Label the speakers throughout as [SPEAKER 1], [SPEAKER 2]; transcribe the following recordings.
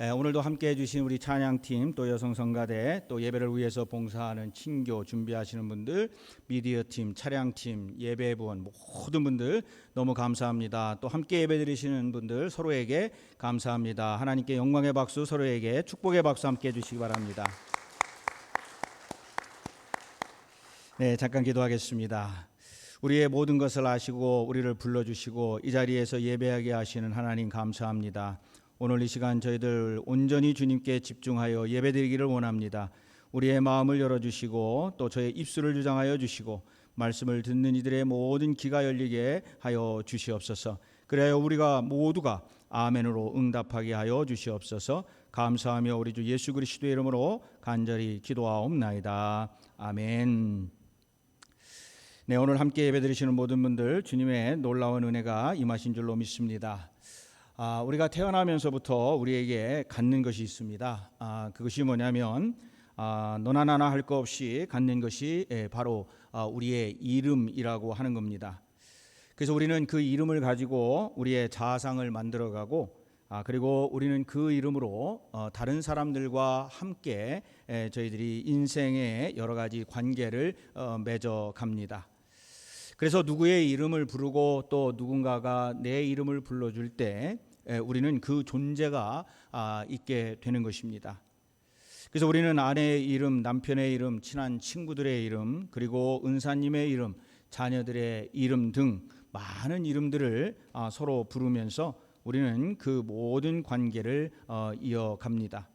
[SPEAKER 1] 오늘도 함께해 주신 우리 찬양팀, 또 여성성가대, 또 예배를 위해서 봉사하는 친교 준비하시는 분들, 미디어팀, 차량팀, 예배부원 모든 분들 너무 감사합니다. 또 함께 예배드리시는 분들 서로에게 감사합니다. 하나님께 영광의 박수, 서로에게 축복의 박수 함께 해주시기 바랍니다. 네, 잠깐 기도하겠습니다. 우리의 모든 것을 아시고 우리를 불러주시고 이 자리에서 예배하게 하시는 하나님 감사합니다. 오늘 이 시간 저희들 온전히 주님께 집중하여 예배드리기를 원합니다. 우리의 마음을 열어주시고 또 저의 입술을 주장하여 주시고 말씀을 듣는 이들의 모든 귀가 열리게 하여 주시옵소서. 그래야 우리가 모두가 아멘으로 응답하게 하여 주시옵소서. 감사하며 우리 주 예수 그리스도의 이름으로 간절히 기도하옵나이다. 아멘. 네, 오늘 함께 예배드리시는 모든 분들 주님의 놀라운 은혜가 임하신 줄로 믿습니다. 우리가 태어나면서부터 우리에게 갖는 것이 있습니다. 그것이 뭐냐면 너나 나나 할 것 없이 갖는 것이 바로 우리의 이름이라고 하는 겁니다. 그래서 우리는 그 이름을 가지고 우리의 자아상을 만들어가고 그리고 우리는 그 이름으로 다른 사람들과 함께 저희들이 인생의 여러 가지 관계를 맺어갑니다. 그래서 누구의 이름을 부르고 또 누군가가 내 이름을 불러줄 때 우리는 그 존재가 있게 되는 것입니다. 그래서 우리는 아내의 이름, 남편의 이름, 친한 친구들의 이름, 그리고 은사님의 이름, 자녀들의 이름 등 많은 이름들을 서로 부르면서 우리는 그 모든 관계를 이어갑니다.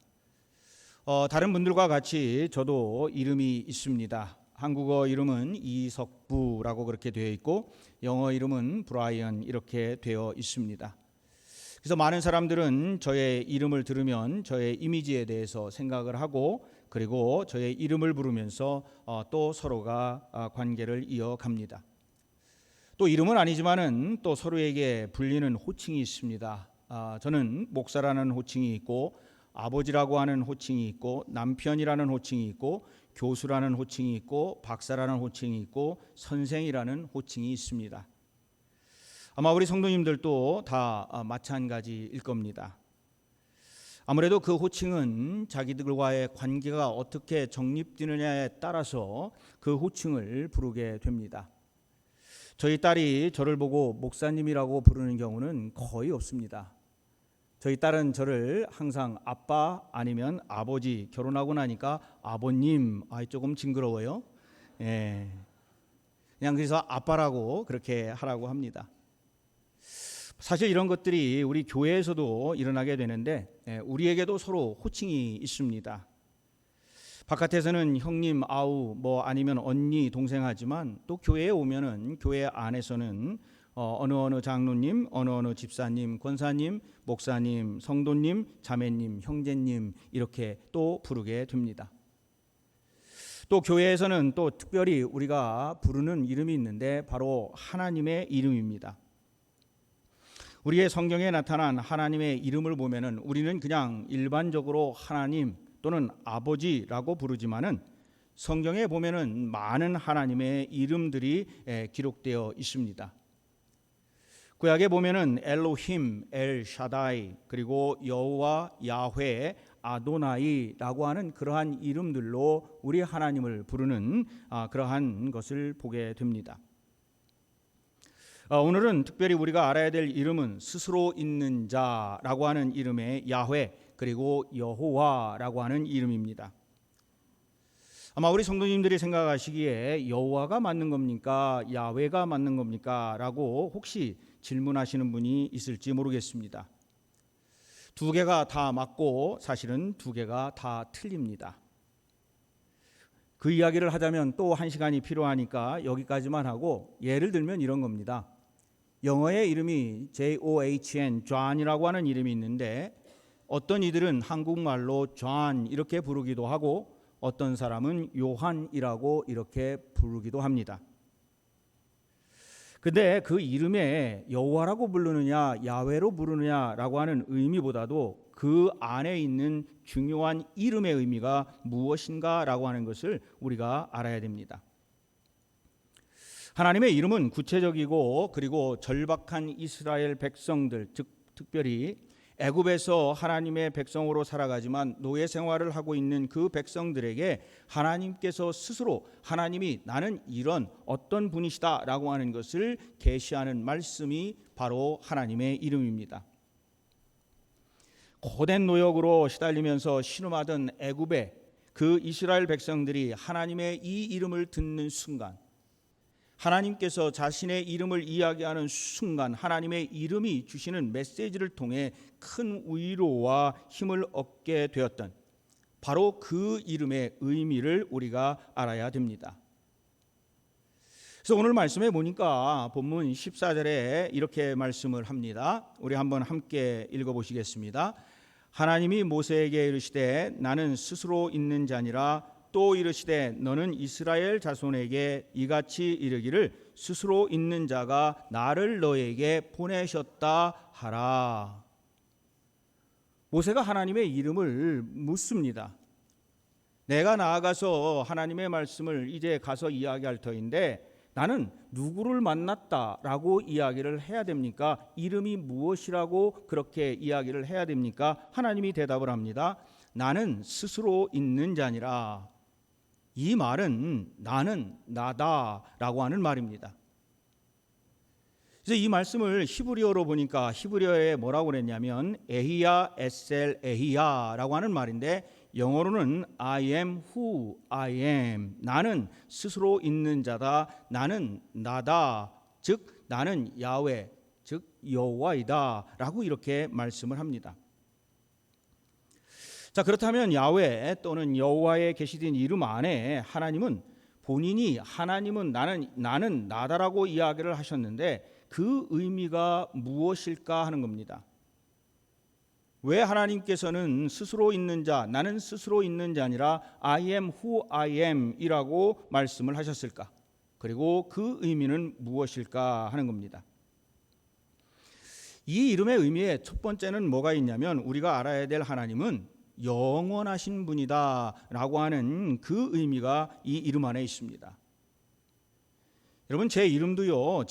[SPEAKER 1] 다른 분들과 같이 저도 이름이 있습니다. 한국어 이름은 이석부라고 그렇게 되어 있고 영어 이름은 브라이언 이렇게 되어 있습니다. 그래서 많은 사람들은 저의 이름을 들으면 저의 이미지에 대해서 생각을 하고 그리고 저의 이름을 부르면서 또 서로가 관계를 이어갑니다. 또 이름은 아니지만은 또 서로에게 불리는 호칭이 있습니다. 저는 목사라는 호칭이 있고 아버지라고 하는 호칭이 있고 남편이라는 호칭이 있고 교수라는 호칭이 있고 박사라는 호칭이 있고 선생이라는 호칭이 있습니다. 아마 우리 성도님들도 다 마찬가지일 겁니다. 아무래도 그 호칭은 자기들과의 관계가 어떻게 정립되느냐에 따라서 그 호칭을 부르게 됩니다. 저희 딸이 저를 보고 목사님이라고 부르는 경우는 거의 없습니다. 저희 딸은 저를 항상 아빠 아니면 아버지, 결혼하고 나니까 아버님, 조금 징그러워요. 그냥 그래서 아빠라고 그렇게 하라고 합니다. 사실 이런 것들이 우리 교회에서도 일어나게 되는데 우리에게도 서로 호칭이 있습니다. 바깥에서는 형님, 아우, 아니면 언니, 동생 하지만 또 교회에 오면은 교회 안에서는 어느 장로님, 어느 집사님, 권사님, 목사님, 성도님, 자매님, 형제님 이렇게 또 부르게 됩니다. 또 교회에서는 또 특별히 우리가 부르는 이름이 있는데 바로 하나님의 이름입니다. 우리의 성경에 나타난 하나님의 이름을 보면은 우리는 그냥 일반적으로 하나님 또는 아버지라고 부르지만은 성경에 보면은 많은 하나님의 이름들이 기록되어 있습니다. 구약에 보면은 엘로힘, 엘샤다이, 그리고 여호와, 야훼, 아도나이라고 하는 그러한 이름들로 우리 하나님을 부르는 그러한 것을 보게 됩니다. 오늘은 특별히 우리가 알아야 될 이름은 스스로 있는 자라고 하는 이름의 야훼 그리고 여호와라고 하는 이름입니다. 아마 우리 성도님들이 생각하시기에 여호와가 맞는 겁니까? 야훼가 맞는 겁니까? 라고 혹시 질문하시는 분이 있을지 모르겠습니다. 두 개가 다 맞고 사실은 두 개가 다 틀립니다. 그 이야기를 하자면 또 한 시간이 필요하니까 여기까지만 하고 예를 들면 이런 겁니다. 영어의 이름이 John, John이라고 하는 이름이 있는데 어떤 이들은 한국말로 John 이렇게 부르기도 하고 어떤 사람은 요한이라고 이렇게 부르기도 합니다. 근데 그 이름에 여호와라고 부르느냐 야훼로 부르느냐라고 하는 의미보다도 그 안에 있는 중요한 이름의 의미가 무엇인가라고 하는 것을 우리가 알아야 됩니다. 하나님의 이름은 구체적이고 그리고 절박한 이스라엘 백성들, 즉 특별히 애굽에서 하나님의 백성으로 살아가지만 노예 생활을 하고 있는 그 백성들에게 하나님께서 스스로 하나님이 나는 이런 어떤 분이시다라고 하는 것을 계시하는 말씀이 바로 하나님의 이름입니다. 고된 노역으로 시달리면서 신음하던 애굽의 그 이스라엘 백성들이 하나님의 이 이름을 듣는 순간, 하나님께서 자신의 이름을 이야기하는 순간 하나님의 이름이 주시는 메시지를 통해 큰 위로와 힘을 얻게 되었던 바로 그 이름의 의미를 우리가 알아야 됩니다. 그래서 오늘 말씀에 보니까 본문 14절에 이렇게 말씀을 합니다. 우리 한번 함께 읽어보시겠습니다. 하나님이 모세에게 이르시되 나는 스스로 있는 자니라. 또 이르시되 너는 이스라엘 자손에게 이같이 이르기를 스스로 있는 자가 나를 너에게 보내셨다 하라. 모세가 하나님의 이름을 묻습니다. 내가 나아가서 하나님의 말씀을 이제 가서 이야기할 터인데 나는 누구를 만났다라고 이야기를 해야 됩니까? 이름이 무엇이라고 그렇게 이야기를 해야 됩니까? 하나님이 대답을 합니다. 나는 스스로 있는 자니라. 이 말은 나는 나다라고 하는 말입니다. 그래서 이 말씀을 히브리어로 보니까 히브리어에 뭐라고 그랬냐면 에히야 에셀 에히야라고 하는 말인데 영어로는 I am who I am. 나는 스스로 있는 자다. 나는 나다. 즉 나는 야훼, 즉 여호와이다라고 이렇게 말씀을 합니다. 자, 그렇다면 야훼 또는 여호와의 계시된 이름 안에 하나님은 본인이 하나님은 나는 나다라고 이야기를 하셨는데 그 의미가 무엇일까 하는 겁니다. 왜 하나님께서는 스스로 있는 자, 나는 스스로 있는 자니라 I am who I am 이라고 말씀을 하셨을까? 그리고 그 의미는 무엇일까 하는 겁니다. 이 이름의 의미의 첫 번째는 뭐가 있냐면 우리가 알아야 될 하나님은 영원하신 분이다 라고 하는 그 의미가 이 이름 안에 있습니다. 여러분 제 이름도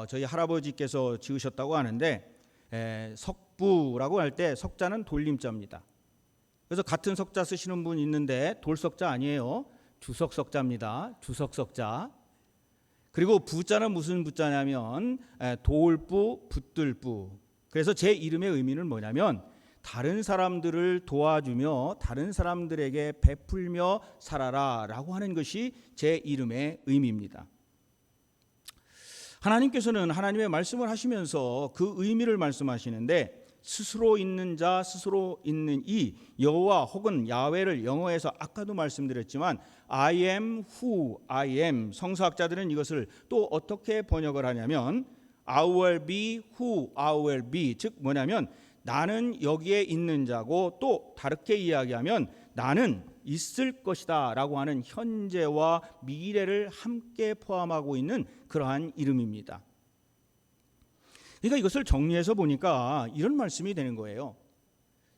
[SPEAKER 1] 저희 할아버지께서 지으셨다고 하는데 석부라고 할 때 석자는 돌림자입니다. 그래서 같은 석자 쓰시는 분 있는데 돌석자 아니에요. 주석석자입니다. 주석석자. 그리고 부자는 무슨 부자냐면 돌부, 붙들부. 그래서 제 이름의 의미는 뭐냐면 다른 사람들을 도와주며 다른 사람들에게 베풀며 살아라 라고 하는 것이 제 이름의 의미입니다. 하나님께서는 하나님의 말씀을 하시면서 그 의미를 말씀하시는데 스스로 있는 자, 스스로 있는 이 여호와 혹은 야훼를 영어에서 아까도 말씀드렸지만 I am who I am 성서학자들은 이것을 또 어떻게 번역을 하냐면 I will be who I will be 즉 뭐냐면 나는 여기에 있는 자고 또 다르게 이야기하면 나는 있을 것이다 라고 하는 현재와 미래를 함께 포함하고 있는 그러한 이름입니다. 그러니까 이것을 정리해서 보니까 이런 말씀이 되는 거예요.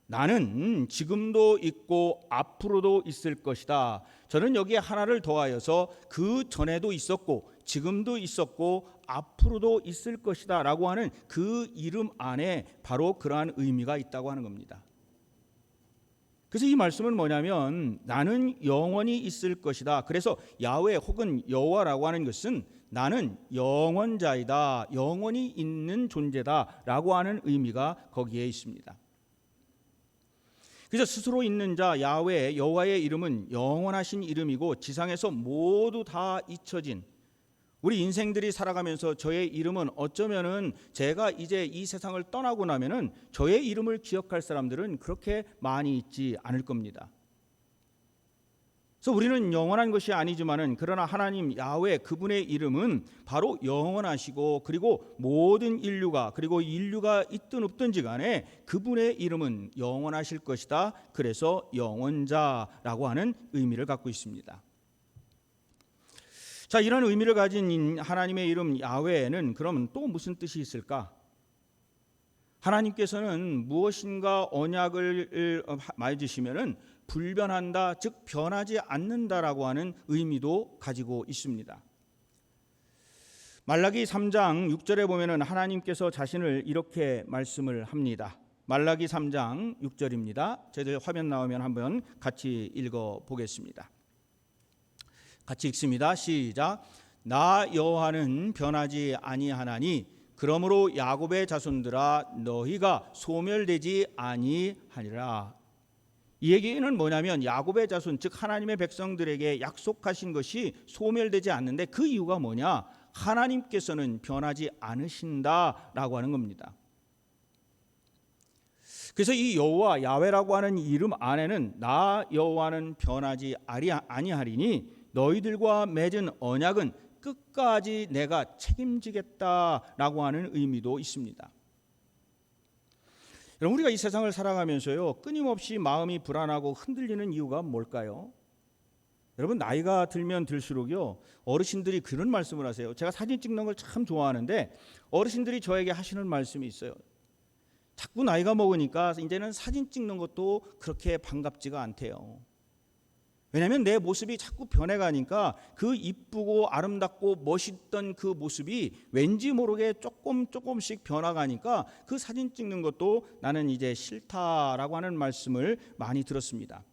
[SPEAKER 1] 나는 지금도 있고 앞으로도 있을 것이다. 저는 여기에 하나를 더하여서 그 전에도 있었고 지금도 있었고 앞으로도 있을 것이다 라고 하는 그 이름 안에 바로 그러한 의미가 있다고 하는 겁니다. 그래서 이 말씀은 뭐냐면 나는 영원히 있을 것이다. 그래서 야훼 혹은 여호와라고 하는 것은 나는 영원자이다. 영원히 있는 존재다 라고 하는 의미가 거기에 있습니다. 그래서 스스로 있는 자 야훼 여호와의 이름은 영원하신 이름이고 지상에서 모두 다 잊혀진 우리 인생들이 살아가면서 저의 이름은 어쩌면은 제가 이제 이 세상을 떠나고 나면은 저의 이름을 기억할 사람들은 그렇게 많이 있지 않을 겁니다. 그래서 우리는 영원한 것이 아니지만은 그러나 하나님 야훼 그분의 이름은 바로 영원하시고 그리고 모든 인류가 그리고 인류가 있든 없든지 간에 그분의 이름은 영원하실 것이다. 그래서 영원자라고 하는 의미를 갖고 있습니다. 자, 이런 의미를 가진 하나님의 이름 야훼는 그러면 또 무슨 뜻이 있을까? 하나님께서는 무엇인가 언약을 맺으시면은 불변한다, 즉 변하지 않는다라고 하는 의미도 가지고 있습니다. 말라기 3장 6절에 보면은 하나님께서 자신을 이렇게 말씀을 합니다. 말라기 3장 6절입니다. 저희들 화면 나오면 한번 같이 읽어 보겠습니다. 같이 읽습니다. 시작. 나 여호와는 변하지 아니하나니 그러므로 야곱의 자손들아 너희가 소멸되지 아니하리라. 이 얘기는 뭐냐면 야곱의 자손 즉 하나님의 백성들에게 약속하신 것이 소멸되지 않는데 그 이유가 뭐냐? 하나님께서는 변하지 않으신다라고 하는 겁니다. 그래서 이 여호와 야훼라고 하는 이름 안에는 나 여호와는 변하지 아니하리니 너희들과 맺은 언약은 끝까지 내가 책임지겠다라고 하는 의미도 있습니다. 여러분, 우리가 이 세상을 살아가면서요 끊임없이 마음이 불안하고 흔들리는 이유가 뭘까요? 여러분, 나이가 들면 들수록요 어르신들이 그런 말씀을 하세요. 제가 사진 찍는 걸 참 좋아하는데 어르신들이 저에게 하시는 말씀이 있어요. 자꾸 나이가 먹으니까 이제는 사진 찍는 것도 그렇게 반갑지가 않대요. 왜냐하면 내 모습이 자꾸 변해가니까 그 이쁘고 아름답고 멋있던 그 모습이 왠지 모르게 조금씩 변화가니까 그 사진 찍는 것도 나는 이제 싫다라고 하는 말씀을 많이 들었습니다.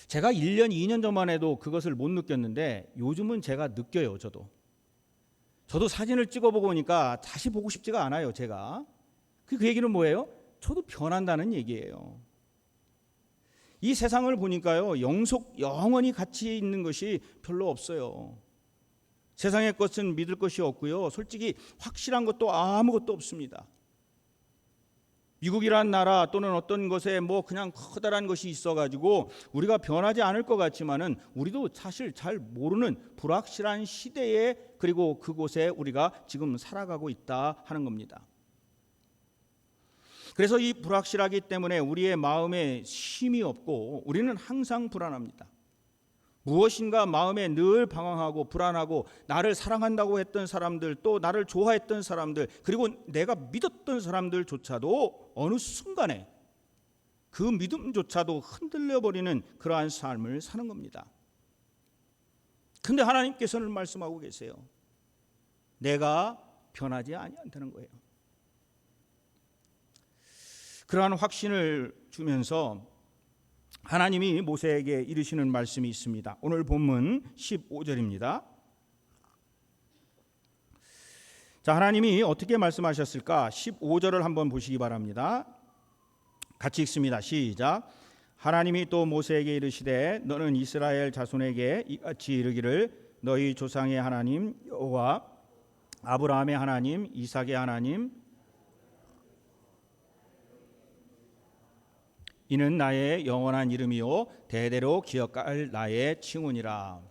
[SPEAKER 1] 제가 1년, 2년 전만 해도 그것을 못 느꼈는데 요즘은 제가 느껴요. 저도 사진을 찍어보고 오니까 다시 보고 싶지가 않아요. 제가 그 얘기는 뭐예요? 저도 변한다는 얘기예요. 이 세상을 보니까요 영원히 가치 있는 것이 별로 없어요. 세상의 것은 믿을 것이 없고요 솔직히 확실한 것도 아무것도 없습니다. 미국이란 나라 또는 어떤 것에 그냥 커다란 것이 있어가지고 우리가 변하지 않을 것 같지만은 우리도 사실 잘 모르는 불확실한 시대에 그리고 그곳에 우리가 지금 살아가고 있다 하는 겁니다. 그래서 이 불확실하기 때문에 우리의 마음에 쉼이 없고 우리는 항상 불안합니다. 무엇인가 마음에 늘 방황하고 불안하고 나를 사랑한다고 했던 사람들 또 나를 좋아했던 사람들 그리고 내가 믿었던 사람들조차도 어느 순간에 그 믿음조차도 흔들려버리는 그러한 삶을 사는 겁니다. 근데 하나님께서는 말씀하고 계세요. 내가 변하지 아니한다는 거예요. 그러한 확신을 주면서 하나님이 모세에게 이르시는 말씀이 있습니다. 오늘 본문 15절입니다. 자, 하나님이 어떻게 말씀하셨을까? 15절을 한번 보시기 바랍니다. 같이 읽습니다. 시작. 하나님이 또 모세에게 이르시되 너는 이스라엘 자손에게 이같이 이르기를 너희 조상의 하나님 여호와 아브라함의 하나님 이삭의 하나님 이는 나의 영원한 이름이요 대대로 기억할 나의 칭훈이라.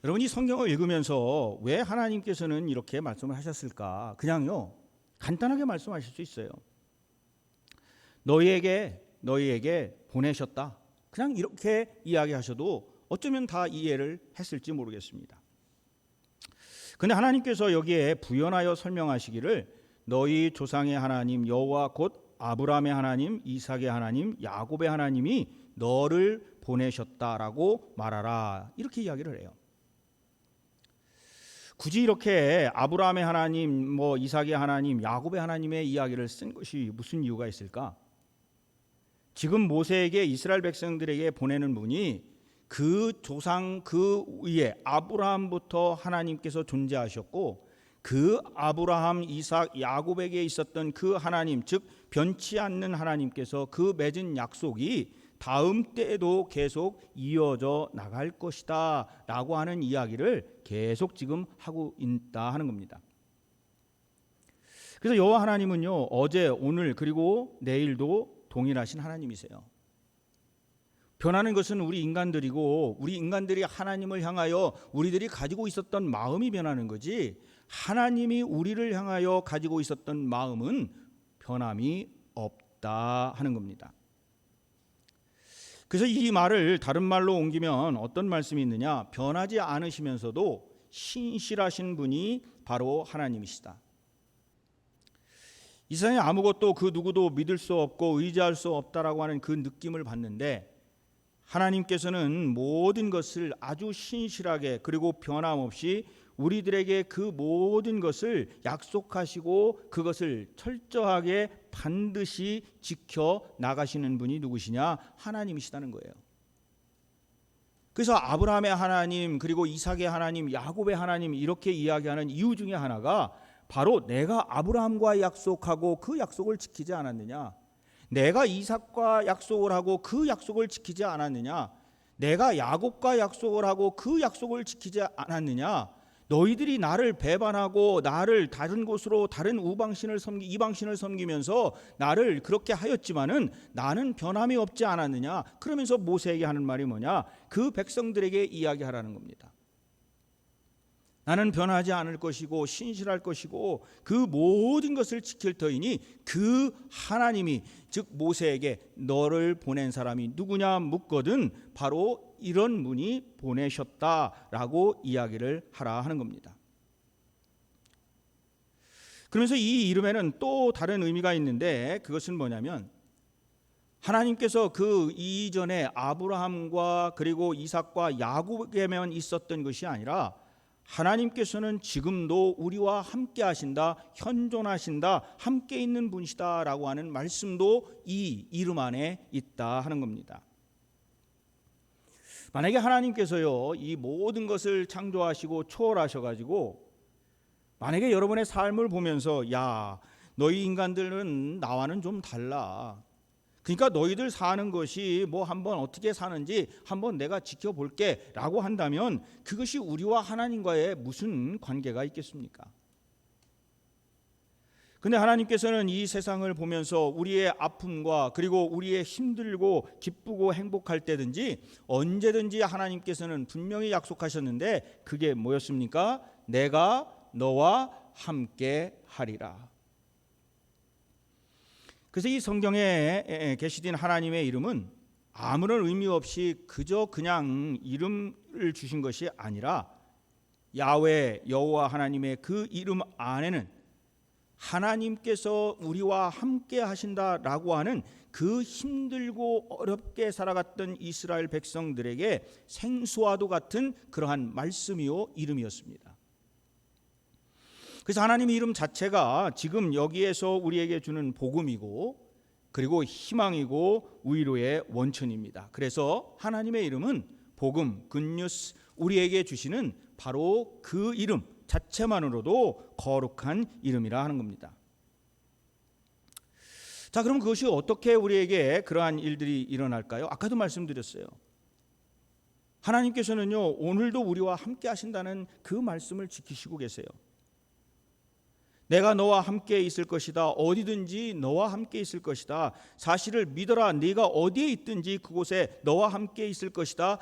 [SPEAKER 1] 여러분, 이 성경을 읽으면서 왜 하나님께서는 이렇게 말씀을 하셨을까? 그냥요 간단하게 말씀하실 수 있어요. 너희에게 보내셨다. 그냥 이렇게 이야기하셔도 어쩌면 다 이해를 했을지 모르겠습니다. 그런데 하나님께서 여기에 부연하여 설명하시기를 너희 조상의 하나님 여호와 곧 아브라함의 하나님, 이삭의 하나님, 야곱의 하나님이 너를 보내셨다라고 말하라. 이렇게 이야기를 해요. 굳이 이렇게 아브라함의 하나님, 이삭의 하나님, 야곱의 하나님의 이야기를 쓴 것이 무슨 이유가 있을까? 지금 모세에게 이스라엘 백성들에게 보내는 분이 그 조상 그 위에 아브라함부터 하나님께서 존재하셨고 그 아브라함, 이삭, 야곱에게 있었던 그 하나님 즉 변치 않는 하나님께서 그 맺은 약속이 다음 때에도 계속 이어져 나갈 것이다 라고 하는 이야기를 계속 지금 하고 있다 하는 겁니다. 그래서 여호와 하나님은요 어제 오늘 그리고 내일도 동일하신 하나님이세요. 변하는 것은 우리 인간들이고 우리 인간들이 하나님을 향하여 우리들이 가지고 있었던 마음이 변하는 거지 하나님이 우리를 향하여 가지고 있었던 마음은 변함이 없다 하는 겁니다. 그래서 이 말을 다른 말로 옮기면 어떤 말씀이 있느냐? 변하지 않으시면서도 신실하신 분이 바로 하나님이시다. 이 세상에 아무것도 그 누구도 믿을 수 없고 의지할 수 없다라고 하는 그 느낌을 받는데 하나님께서는 모든 것을 아주 신실하게 그리고 변함없이 우리들에게 그 모든 것을 약속하시고 그것을 철저하게 반드시 지켜 나가시는 분이 누구시냐? 하나님이시다는 거예요. 그래서 아브라함의 하나님, 그리고 이삭의 하나님, 야곱의 하나님 이렇게 이야기하는 이유 중에 하나가 바로 내가 아브라함과 약속하고 그 약속을 지키지 않았느냐? 내가 이삭과 약속을 하고 그 약속을 지키지 않았느냐? 내가 야곱과 약속을 하고 그 약속을 지키지 않았느냐? 너희들이 나를 배반하고 나를 다른 곳으로 다른 이방신을 섬기면서 나를 그렇게 하였지만은 나는 변함이 없지 않았느냐? 그러면서 모세에게 하는 말이 뭐냐? 그 백성들에게 이야기하라는 겁니다. 나는 변하지 않을 것이고 신실할 것이고 그 모든 것을 지킬 터이니 그 하나님이 즉 모세에게 너를 보낸 사람이 누구냐 묻거든 바로 이런 분이 보내셨다라고 이야기를 하라 하는 겁니다. 그러면서 이 이름에는 또 다른 의미가 있는데 그것은 뭐냐면 하나님께서 그 이전에 아브라함과 그리고 이삭과 야곱에만 있었던 것이 아니라 하나님께서는 지금도 우리와 함께 하신다, 현존하신다, 함께 있는 분이시다라고 하는 말씀도 이 이름 안에 있다 하는 겁니다. 만약에 하나님께서요 이 모든 것을 창조하시고 초월하셔가지고 만약에 여러분의 삶을 보면서 야 너희 인간들은 나와는 좀 달라, 그러니까 너희들 사는 것이 뭐 한번 어떻게 사는지 한번 내가 지켜볼게 라고 한다면 그것이 우리와 하나님과의 무슨 관계가 있겠습니까? 근데 하나님께서는 이 세상을 보면서 우리의 아픔과 그리고 우리의 힘들고 기쁘고 행복할 때든지 언제든지 하나님께서는 분명히 약속하셨는데 그게 뭐였습니까? 내가 너와 함께 하리라. 그래서 이 성경에 계시된 하나님의 이름은 아무런 의미 없이 그냥 이름을 주신 것이 아니라 야훼 여호와 하나님의 그 이름 안에는 하나님께서 우리와 함께 하신다라고 하는 그 힘들고 어렵게 살아갔던 이스라엘 백성들에게 생수와도 같은 그러한 말씀이요 이름이었습니다. 그래서 하나님의 이름 자체가 지금 여기에서 우리에게 주는 복음이고 그리고 희망이고 위로의 원천입니다. 그래서 하나님의 이름은 복음, 굿뉴스, 우리에게 주시는 바로 그 이름 자체만으로도 거룩한 이름이라 하는 겁니다. 자, 그럼 그것이 어떻게 우리에게 그러한 일들이 일어날까요? 아까도 말씀드렸어요. 하나님께서는요 오늘도 우리와 함께 하신다는 그 말씀을 지키시고 계세요. 내가 너와 함께 있을 것이다. 어디든지 너와 함께 있을 것이다. 사실을 믿어라. 네가 어디에 있든지 그곳에 너와 함께 있을 것이다.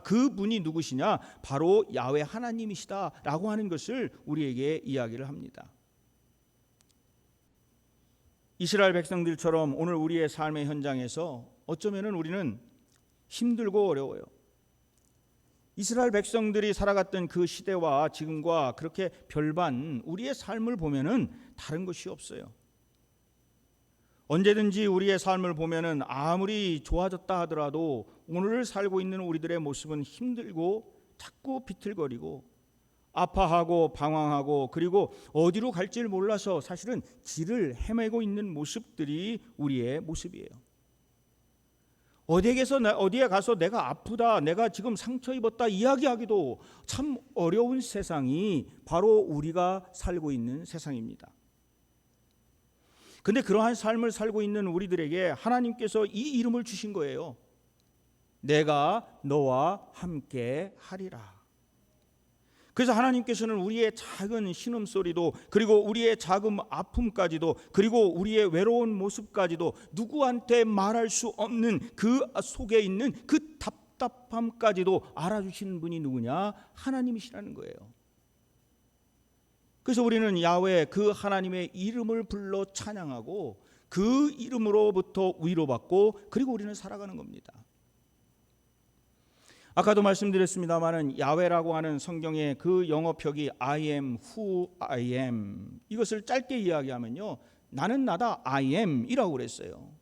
[SPEAKER 1] 그분이 누구시냐? 바로 야훼 하나님이시다라고 하는 것을 우리에게 이야기를 합니다. 이스라엘 백성들처럼 오늘 우리의 삶의 현장에서 어쩌면은 우리는 힘들고 어려워요. 이스라엘 백성들이 살아갔던 그 시대와 지금과 그렇게 별반 우리의 삶을 보면은 다른 것이 없어요. 언제든지 우리의 삶을 보면은 아무리 좋아졌다 하더라도 오늘을 살고 있는 우리들의 모습은 힘들고 자꾸 비틀거리고 아파하고 방황하고 그리고 어디로 갈지를 몰라서 사실은 길을 헤매고 있는 모습들이 우리의 모습이에요. 어디에 가서 내가 아프다, 내가 지금 상처 입었다 이야기하기도 참 어려운 세상이 바로 우리가 살고 있는 세상입니다. 근데 그러한 삶을 살고 있는 우리들에게 하나님께서 이 이름을 주신 거예요. 내가 너와 함께 하리라. 그래서 하나님께서는 우리의 작은 신음소리도 그리고 우리의 작은 아픔까지도 그리고 우리의 외로운 모습까지도 누구한테 말할 수 없는 그 속에 있는 그 답답함까지도 알아주시는 분이 누구냐? 하나님이시라는 거예요. 그래서 우리는 야훼 그 하나님의 이름을 불러 찬양하고 그 이름으로부터 위로받고 그리고 우리는 살아가는 겁니다. 아까도 말씀드렸습니다마는 야훼라고 하는 성경의 그 영어 표기 I am who I am 이것을 짧게 이야기하면요 나는 나다 I am 이라고 그랬어요.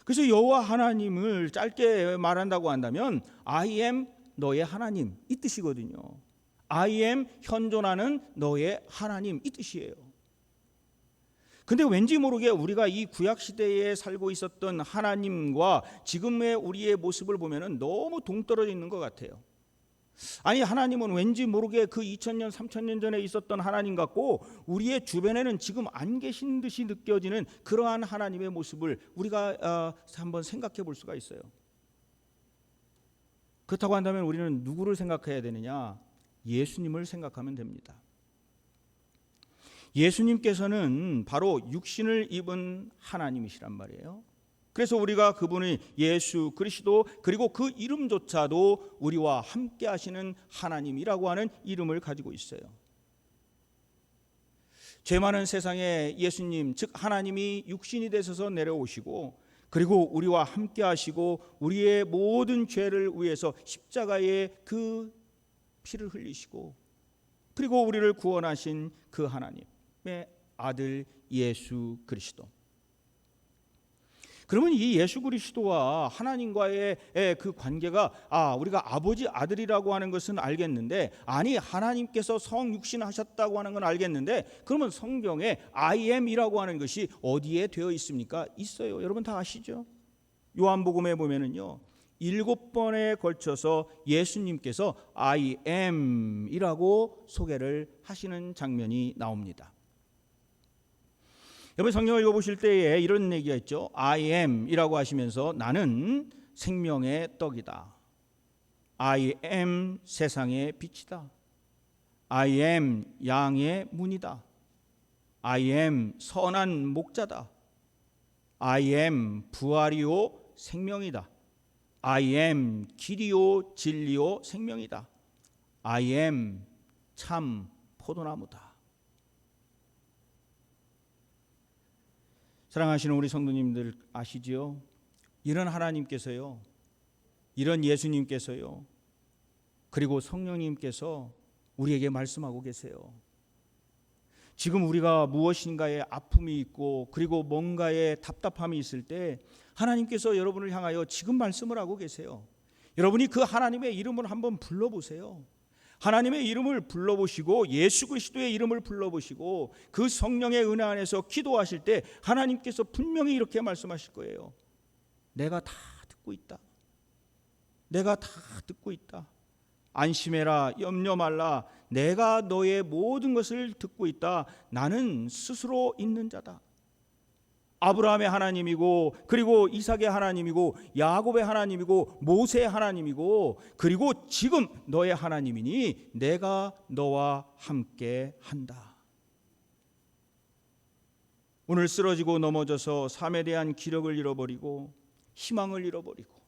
[SPEAKER 1] 그래서 여호와 하나님을 짧게 말한다고 한다면 I am 너의 하나님 이 뜻이거든요. I am 현존하는 너의 하나님 이 뜻이에요. 근데 왠지 모르게 우리가 이 구약 시대에 살고 있었던 하나님과 지금의 우리의 모습을 보면은 너무 동떨어져 있는 것 같아요. 아니, 하나님은 왠지 모르게 그 2000년 3000년 전에 있었던 하나님 같고 우리의 주변에는 지금 안 계신 듯이 느껴지는 그러한 하나님의 모습을 우리가 한번 생각해 볼 수가 있어요. 그렇다고 한다면 우리는 누구를 생각해야 되느냐? 예수님을 생각하면 됩니다. 예수님께서는 바로 육신을 입은 하나님이시란 말이에요. 그래서 우리가 그분의 예수 그리스도 그리고 그 이름조차도 우리와 함께 하시는 하나님이라고 하는 이름을 가지고 있어요. 죄 많은 세상에 예수님 즉 하나님이 육신이 되셔서 내려오시고 그리고 우리와 함께 하시고 우리의 모든 죄를 위해서 십자가에 그 피를 흘리시고 그리고 우리를 구원하신 그 하나님의 아들 예수 그리스도. 그러면 이 예수 그리스도와 하나님과의 그 관계가 우리가 아버지 아들이라고 하는 것은 알겠는데 아니 하나님께서 성육신 하셨다고 하는 건 알겠는데 그러면 성경에 I am이라고 하는 것이 어디에 되어 있습니까? 있어요. 여러분 다 아시죠? 요한복음에 보면은요 7번에 걸쳐서 예수님께서 I am이라고 소개를 하시는 장면이 나옵니다. 여러분 성경을 읽어보실 때에 이런 얘기가 있죠. I am이라고 하시면서 나는 생명의 떡이다. I am 세상의 빛이다. I am 양의 문이다. I am 선한 목자다. I am 부활이요 생명이다. I am 길이요 진리요 생명이다. I am 참 포도나무다. 사랑하시는 우리 성도님들 아시지요? 이런 하나님께서요, 이런 예수님께서요, 그리고 성령님께서 우리에게 말씀하고 계세요. 지금 우리가 무엇인가에 아픔이 있고 그리고 뭔가에 답답함이 있을 때 하나님께서 여러분을 향하여 지금 말씀을 하고 계세요. 여러분이 그 하나님의 이름을 한번 불러보세요. 하나님의 이름을 불러보시고 예수 그리스도의 이름을 불러보시고 그 성령의 은혜 안에서 기도하실 때 하나님께서 분명히 이렇게 말씀하실 거예요. 내가 다 듣고 있다. 내가 다 듣고 있다. 안심해라, 염려 말라. 내가 너의 모든 것을 듣고 있다. 나는 스스로 있는 자다. 아브라함의 하나님이고 그리고 이삭의 하나님이고 야곱의 하나님이고 모세의 하나님이고 그리고 지금 너의 하나님이니 내가 너와 함께 한다. 오늘 쓰러지고 넘어져서 삶에 대한 기력을 잃어버리고 희망을 잃어버리고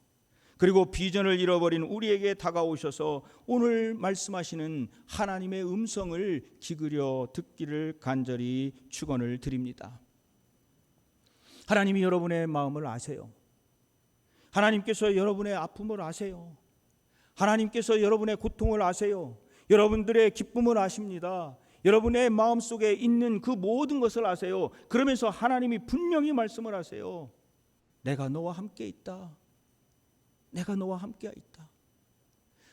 [SPEAKER 1] 그리고 비전을 잃어버린 우리에게 다가오셔서 오늘 말씀하시는 하나님의 음성을 기울여 듣기를 간절히 축원을 드립니다. 하나님이 여러분의 마음을 아세요. 하나님께서 여러분의 아픔을 아세요. 하나님께서 여러분의 고통을 아세요. 여러분들의 기쁨을 아십니다. 여러분의 마음속에 있는 그 모든 것을 아세요. 그러면서 하나님이 분명히 말씀을 하세요. 내가 너와 함께 있다. 내가 너와 함께 있다.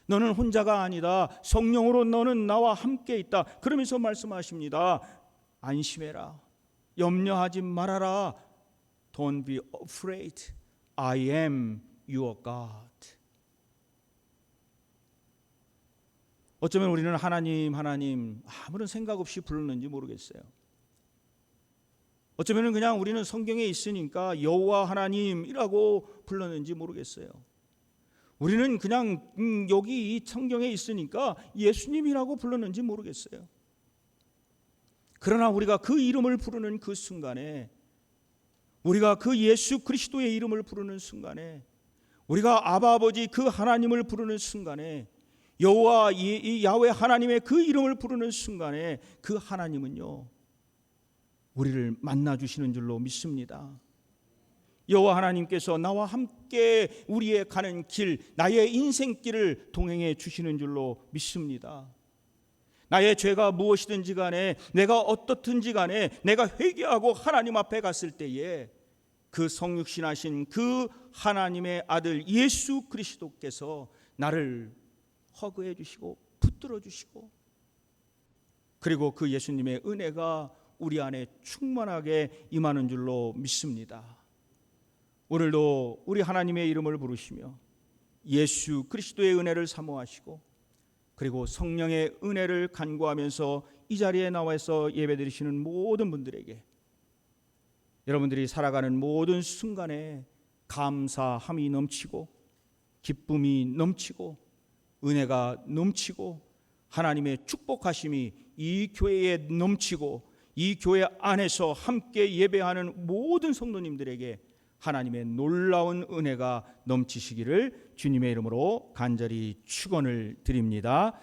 [SPEAKER 1] 너는 혼자가 아니다. 성령으로 너는 나와 함께 있다. 그러면서 말씀하십니다. 안심해라. 염려하지 말아라. Don't be afraid. I am your God. 어쩌면 우리는 하나님 아무런 생각 없이 부르는지 모르겠어요. 어쩌면 그냥 우리는 성경에 있으니까 여호와 하나님이라고 불렀는지 모르겠어요. 우리는 그냥 여기 이 성경에 있으니까 예수님이라고 불렀는지 모르겠어요. 그러나 우리가 그 이름을 부르는 그 순간에 우리가 그 예수 그리스도의 이름을 부르는 순간에 우리가 아바 아버지 그 하나님을 부르는 순간에 여호와 야훼 하나님의 그 이름을 부르는 순간에 그 하나님은요 우리를 만나주시는 줄로 믿습니다. 여호와 하나님께서 나와 함께 우리의 가는 길 나의 인생길을 동행해 주시는 줄로 믿습니다. 나의 죄가 무엇이든지 간에 내가 어떻든지 간에 내가 회개하고 하나님 앞에 갔을 때에 그 성육신하신 그 하나님의 아들 예수 그리스도께서 나를 허그해 주시고 붙들어 주시고, 그리고 그 예수님의 은혜가 우리 안에 충만하게 임하는 줄로 믿습니다. 오늘도 우리 하나님의 이름을 부르시며 예수 그리스도의 은혜를 사모하시고, 그리고 성령의 은혜를 간구하면서 이 자리에 나와서 예배드리시는 모든 분들에게 여러분들이 살아가는 모든 순간에 감사함이 넘치고 기쁨이 넘치고 은혜가 넘치고 하나님의 축복하심이 이 교회에 넘치고 이 교회 안에서 함께 예배하는 모든 성도님들에게 하나님의 놀라운 은혜가 넘치시기를 주님의 이름으로 간절히 축원을 드립니다.